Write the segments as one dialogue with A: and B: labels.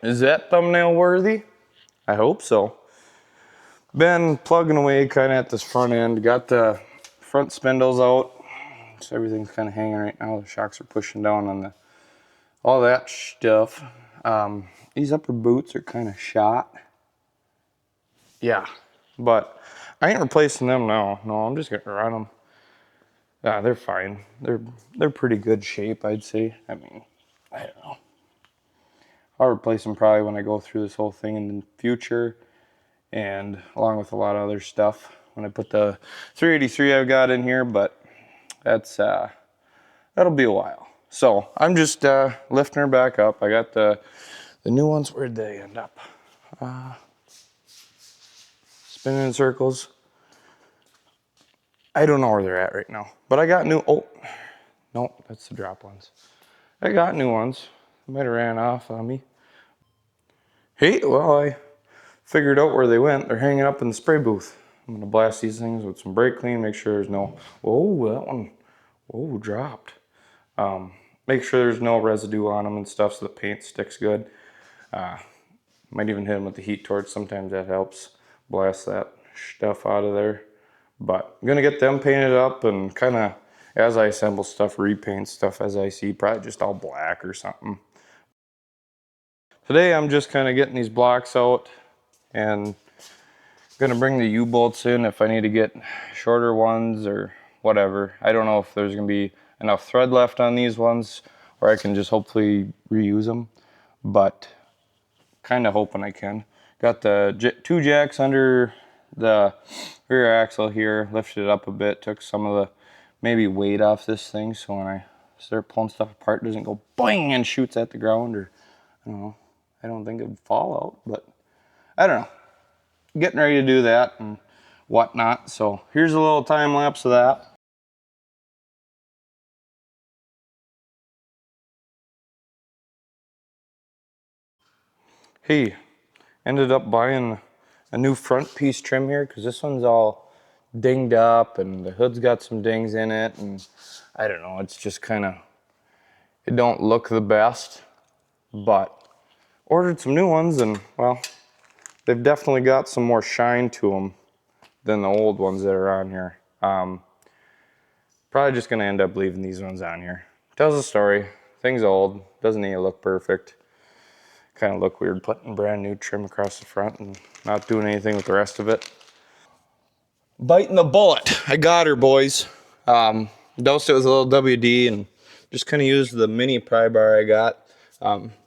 A: Is that thumbnail worthy? I hope so. Been plugging away kind of at this front end. Got the front spindles out. So everything's kind of hanging right now. The shocks are pushing down on all that stuff. These upper boots are kind of shot. Yeah, but I ain't replacing them now. No, I'm just gonna run them. Yeah, they're fine. They're pretty good shape, I'd say. I mean, I don't know. I'll replace them probably when I go through this whole thing in the future, and along with a lot of other stuff when I put the 383 I've got in here. But that's that'll be a while. So I'm just lifting her back up. I got the new ones. Where'd they end up? Spinning in circles. I don't know where they're at right now, but I got new. Oh, no, that's the drop ones. I got new ones. They might have ran off on me. Hey, well, I figured out where they went. They're hanging up in the spray booth. I'm gonna blast these things with some brake clean. Make sure there's no. Whoa, that one. Whoa, dropped. Make sure there's no residue on them and stuff so the paint sticks good. Might even hit them with the heat torch. Sometimes that helps blast that stuff out of there. But I'm gonna get them painted up and kind of, as I assemble stuff, repaint stuff as I see, probably just all black or something. Today I'm just kind of getting these blocks out and gonna bring the U-bolts in if I need to get shorter ones or whatever. I don't know if there's gonna be enough thread left on these ones or I can just hopefully reuse them, but kind of hoping I can. Got the two jacks under the rear axle here, lifted it up a bit, took some of the maybe weight off this thing so when I start pulling stuff apart it doesn't go boing and shoots at the ground, or I don't know. I don't think it'd fall out, but I don't know. Getting ready to do that and whatnot. So here's a little time lapse of that. Hey, ended up buying a new front piece trim here because this one's all dinged up and the hood's got some dings in it, and I don't know, it's just kind of, it don't look the best, but ordered some new ones and well, they've definitely got some more shine to them than the old ones that are on here. Probably just gonna end up leaving these ones on here. Tells a story, thing's old, doesn't need to look perfect. Kind of look weird putting brand new trim across the front and not doing anything with the rest of it. Biting the bullet. I got her, boys. Dosed it with a little WD and just kind of used the mini pry bar I got.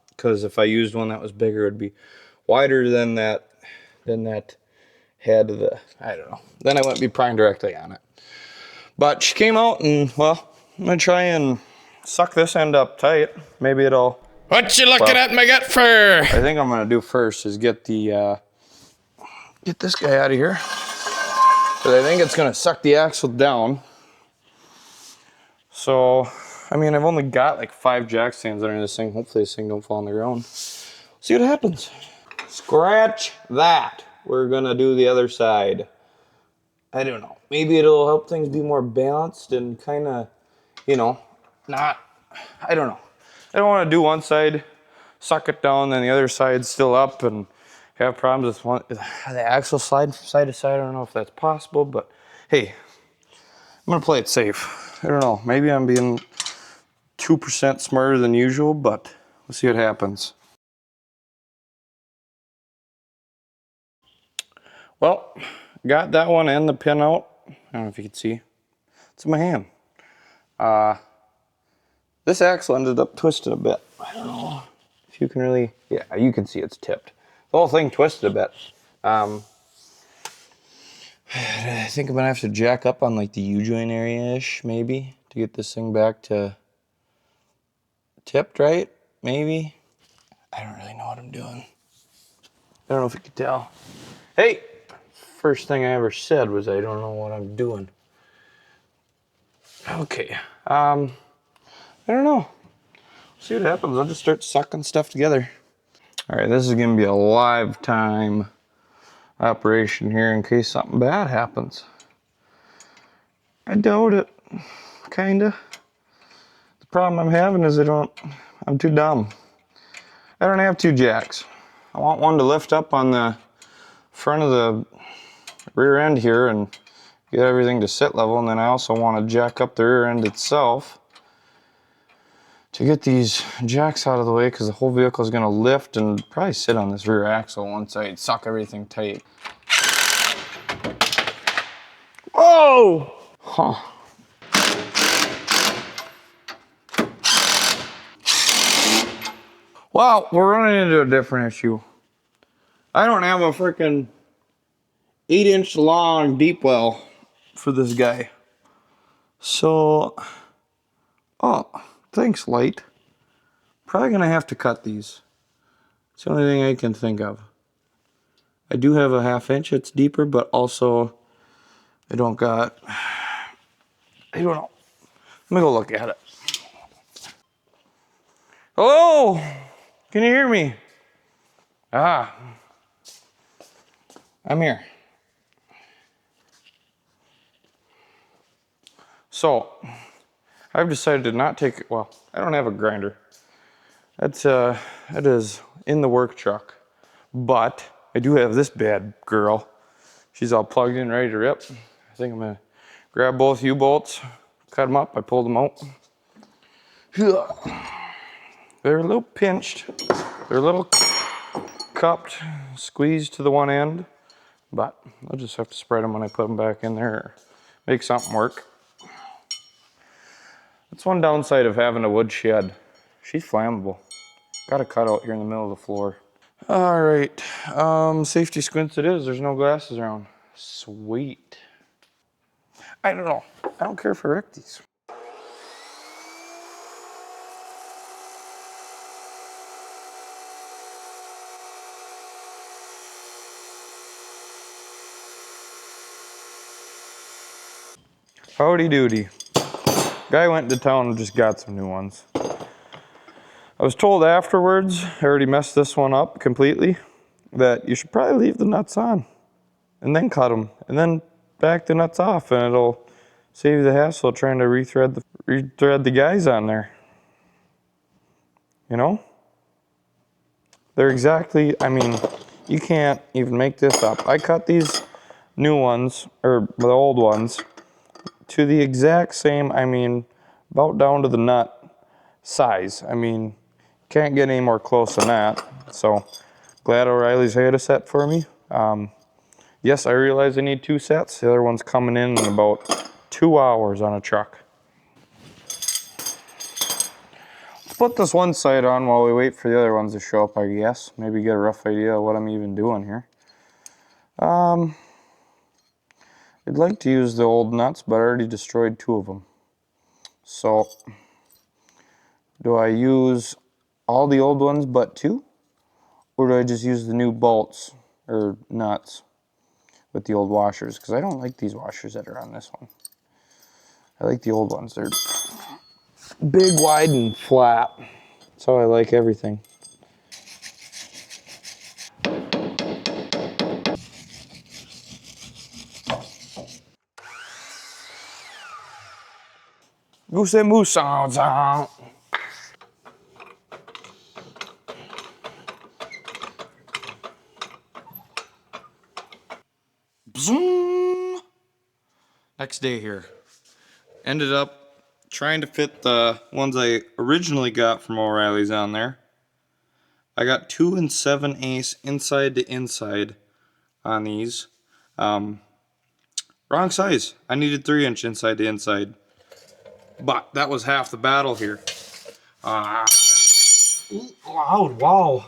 A: Because if I used one that was bigger, it'd be wider than that head of the, I don't know. Then I wouldn't be prying directly on it. But she came out and, well, I'm going to try and suck this end up tight. Maybe it'll...
B: What you looking at my gut for?
A: I think I'm gonna do first is get the get this guy out of here, but I think it's gonna suck the axle down. So, I mean, I've only got like 5 jack stands under this thing. Hopefully this thing don't fall on the ground. See what happens. Scratch that. We're gonna do the other side. I don't know. Maybe it'll help things be more balanced and kind of, you know, not. I don't know. I don't want to do one side, suck it down, then the other side's still up and have problems with the axle slide from side to side. I don't know if that's possible, but hey, I'm gonna play it safe. I don't know, maybe I'm being 2% smarter than usual, but we'll see what happens. Well, got that one and the pin out. I don't know if you can see. It's in my hand. This axle ended up twisted a bit. I don't know if you can really, yeah, you can see it's tipped. The whole thing twisted a bit. I think I'm gonna have to jack up on like the U-joint area-ish, maybe, to get this thing back to tipped right, maybe. I don't really know what I'm doing. I don't know if you could tell. Hey, first thing I ever said was I don't know what I'm doing. Okay, I don't know. See what happens. I'll just start sucking stuff together. All right, this is gonna be a live time operation here in case something bad happens. I doubt it, kinda. The problem I'm having is I'm too dumb. I don't have 2 jacks. I want one to lift up on the front of the rear end here and get everything to sit level, and then I also want to jack up the rear end itself to get these jacks out of the way, because the whole vehicle is going to lift and probably sit on this rear axle once I suck everything tight. Whoa! Huh. Wow, we're running into a different issue. I don't have a freaking 8-inch long deep well for this guy. So, oh, thanks, light. Probably gonna have to cut these. It's the only thing I can think of. I do have a 1/2 inch, it's deeper, but also I don't know. Let me go look at it. Hello? Can you hear me? Ah, I'm here. So, I've decided to not take, well, I don't have a grinder. That is in the work truck. But I do have this bad girl. She's all plugged in, ready to rip. I think I'm gonna grab both U-bolts, cut them up. I pulled them out. They're a little pinched. They're a little cupped, squeezed to the one end. But I'll just have to spread them when I put them back in there. Make something work. That's one downside of having a wood shed. She's flammable. Got a cutout here in the middle of the floor. All right, safety squints it is. There's no glasses around. Sweet. I don't know. I don't care for wreck these. Howdy doody. Guy went to town and just got some new ones. I was told afterwards, I already messed this one up completely, that you should probably leave the nuts on and then cut them and then back the nuts off, and it'll save you the hassle of trying to rethread the guys on there. You know? They're exactly, I mean, you can't even make this up. I cut these new ones, or the old ones, to the exact same, I mean, about down to the nut size. I mean, can't get any more close than that. So, glad O'Reilly's had a set for me. Yes, I realize I need 2 sets. The other one's coming in about 2 hours on a truck. Let's put this one side on while we wait for the other ones to show up, I guess. Maybe get a rough idea of what I'm even doing here. I'd like to use the old nuts, but I already destroyed 2 of them. So, do I use all the old ones but 2? Or do I just use the new bolts or nuts with the old washers? Because I don't like these washers that are on this one. I like the old ones. They're big, wide, and flat. That's how I like everything. Goose and moose sounds out. Zoom. Next day here. Ended up trying to fit the ones I originally got from O'Reilly's on there. I got 2 7/8 inside to inside on these. Wrong size. I needed 3-inch inside to inside. But that was half the battle here. Loud, wow.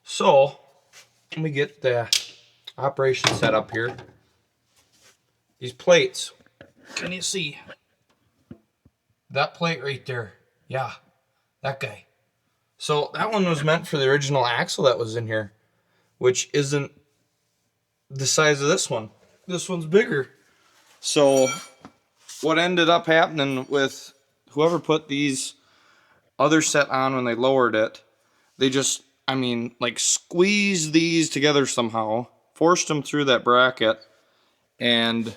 A: So, let me get the operation set up here. These plates, can you see? That plate right there. Yeah, that guy. So that one was meant for the original axle that was in here, which isn't the size of this one. This one's bigger. So what ended up happening with whoever put these other set on when they lowered it, they just, I mean, like squeezed these together somehow, forced them through that bracket, and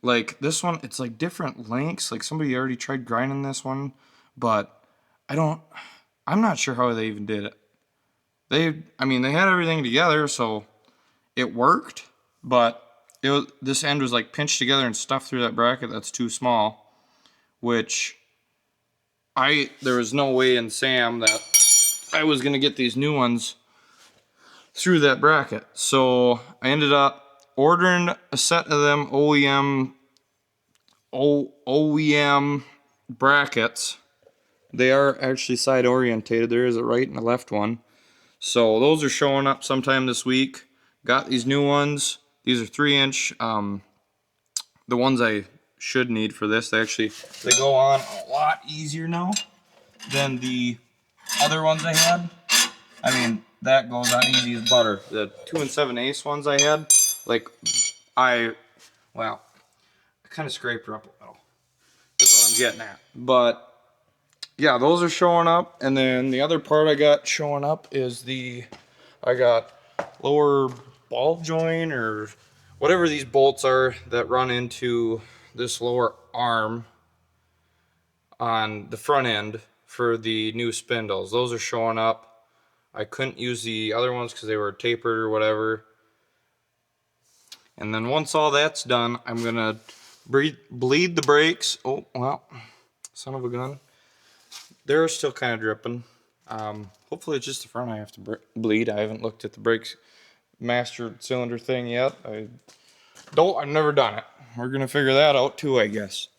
A: like this one, it's like different lengths. Like somebody already tried grinding this one, but I'm not sure how they even did it. I mean, they had everything together, so it worked, but this end was like pinched together and stuffed through that bracket that's too small, which there was no way in Sam that I was gonna get these new ones through that bracket. So I ended up ordering a set of them OEM brackets. They are actually side orientated. There is a right and a left one. So those are showing up sometime this week. Got these new ones. These are 3-inch. The ones I should need for this, they go on a lot easier now than the other ones I had. I mean, that goes on easy as butter. The 2 7/8 ones I had, like, I kind of scraped her up a little. That's what I'm getting at. But yeah, those are showing up. And then the other part I got showing up is I got lower ball joint or whatever these bolts are that run into this lower arm on the front end for the new spindles. Those are showing up. I couldn't use the other ones because they were tapered or whatever. And then once all that's done, I'm gonna bleed the brakes. Oh, well, son of a gun. They're still kind of dripping. Hopefully it's just the front I have to bleed. I haven't looked at the brakes master cylinder thing yet. I've never done it. We're gonna figure that out too, I guess.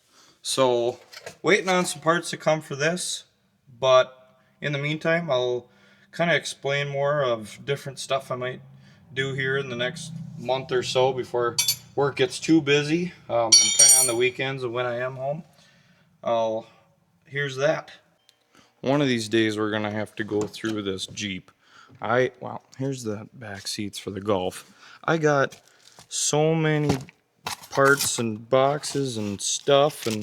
A: So waiting on some parts to come for this, but in the meantime I'll kind of explain more of different stuff I might do here in the next month or so before work gets too busy, and kind of on the weekends and when I am home. Here's that. One of these days we're gonna have to go through this Jeep. Well, here's the back seats for the Golf. I got so many parts and boxes and stuff, and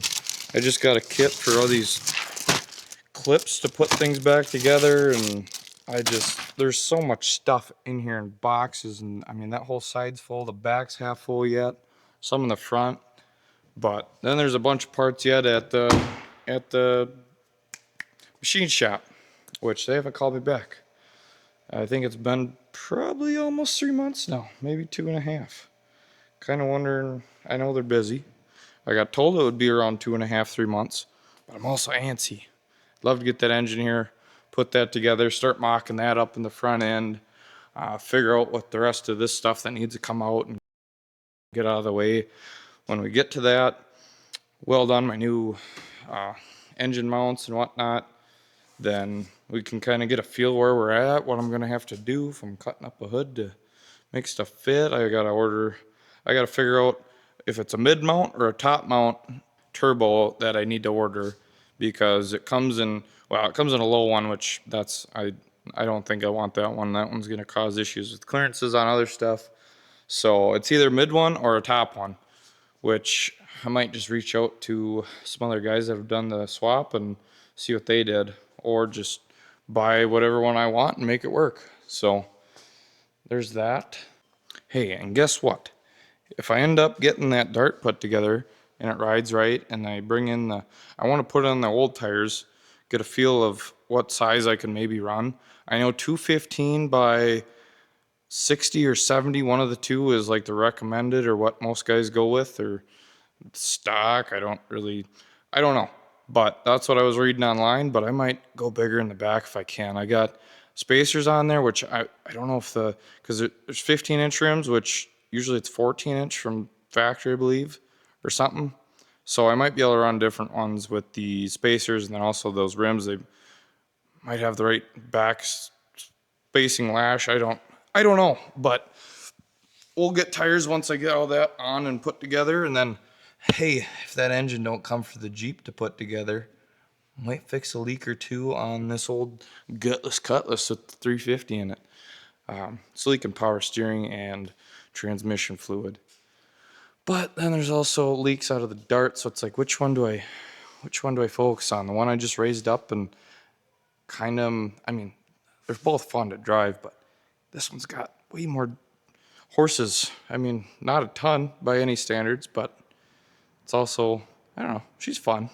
A: I just got a kit for all these clips to put things back together, and there's so much stuff in here in boxes, and I mean that whole side's full, the back's half full yet, some in the front, but then there's a bunch of parts yet at the machine shop, which they haven't called me back. I think it's been probably almost 3 months now, maybe 2.5. Kind of wondering, I know they're busy. I got told it would be around 2.5, 3 months, but I'm also antsy. I'd love to get that engine here, put that together, start mocking that up in the front end, figure out what the rest of this stuff that needs to come out and get out of the way. When we get to that, weld on my new engine mounts and whatnot, then we can kind of get a feel where we're at, what I'm going to have to do from cutting up a hood to make stuff fit. I got to figure out if it's a mid mount or a top mount turbo that I need to order, because it comes in a low one, which I don't think I want that one. That one's going to cause issues with clearances on other stuff. So it's either mid one or a top one, which I might just reach out to some other guys that have done the swap and see what they did, or just buy whatever one I want and make it work. So there's that. Hey, and guess what? If I end up getting that dart put together and it rides right, and I want to put it on the old tires, get a feel of what size I can maybe run. I know 215 by 60 or 70, one of the two is like the recommended or what most guys go with, or stock. I don't know. But that's what I was reading online, but I might go bigger in the back if I can. I got spacers on there, which I don't know because there's 15-inch rims, which usually it's 14-inch from factory, I believe, or something. So I might be able to run different ones with the spacers, and then also those rims. They might have the right back spacing lash. I don't know, but we'll get tires once I get all that on and put together, and then, hey, if that engine don't come for the Jeep to put together, I might fix a leak or two on this old gutless Cutlass with the 350 in it. It's leaking power steering and transmission fluid. But then there's also leaks out of the dart, so it's like, which one do I focus on? The one I just raised up and kind of, I mean, they're both fun to drive, but this one's got way more horses. I mean, not a ton by any standards, but it's also, I don't know, she's fun.